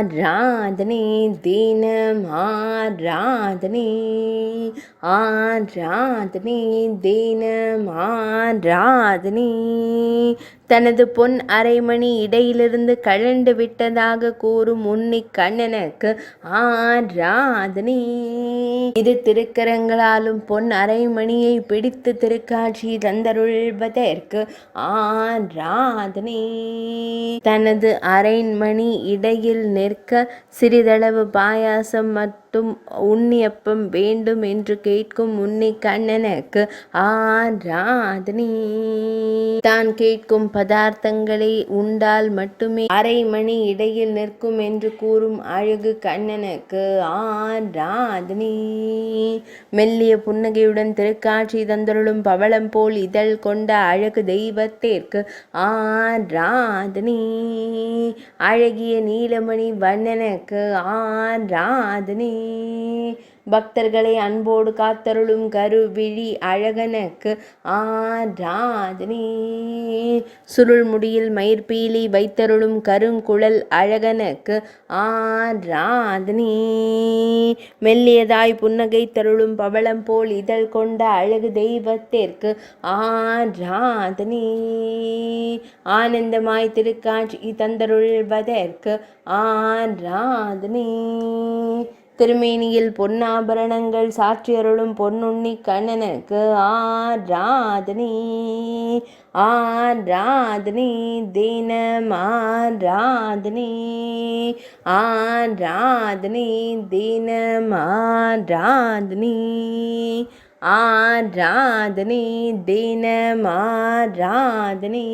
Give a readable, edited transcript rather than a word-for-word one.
ஆராதனை தினம் ஆராதனை ஆராதனை தினம் ஆராதனை. தனது பொன் அரைமணி இடையிலிருந்து கழண்டு விட்டதாக கூறும் உன்னிக் கண்ணனுக்கு ஆராதனை. இரு திருக்கரங்களாலும் பொன் அரைமணியை பிடித்து திருக்காட்சி தந்தருள்வதற்கு ஆராதனை. தனது அரைமணி இடையில் நிற்க சிறிதளவு பாயாசம் மட்டும் உண்ணியப்பம் வேண்டும் என்று கேட்கும் உன்னிக் கண்ணனுக்கு ஆராதனை. தான் கேட்கும் பதார்த்தங்களை உண்டால் மட்டுமே அரைமணி இடையில் நிற்கும் என்று கூறும் அழகு கண்ணனுக்கு ஆராதனை. மெல்லிய புன்னகையுடன் திருக்காட்சி தந்தருளும் பவளம் போல் இதழ் கொண்ட அழகு தெய்வத்திற்கு ஆராதனை. அழகிய நீலமணி வண்ணனுக்கு ஆராதனை. பக்தர்களை அன்போடு காத்தருளும் கருவிழி அழகனுக்கு ஆராதனை. சுருள் முடியில் மயிர்பீலி வைத்தருளும் கருங்குழல் அழகனுக்கு ஆராதனை. மெல்லியதாய் புன்னகை தருளும் பவளம் போல் இதழ் கொண்ட அழகு தெய்வத்திற்கு ஆராதனை. ஆனந்தமாய் திருக்காட்சி தந்தருள்வதற்கு ஆராதனை. திருமேனியில் பொன்னாபரணங்கள் சாற்றியருளும் பொன்னுண்ணி கண்ணனுக்கு ஆராதனை. ஆராதனை தினம் ஆராதனை ஆராதனை தினம் ஆராதனை ஆராதனை தினம் ஆராதனை.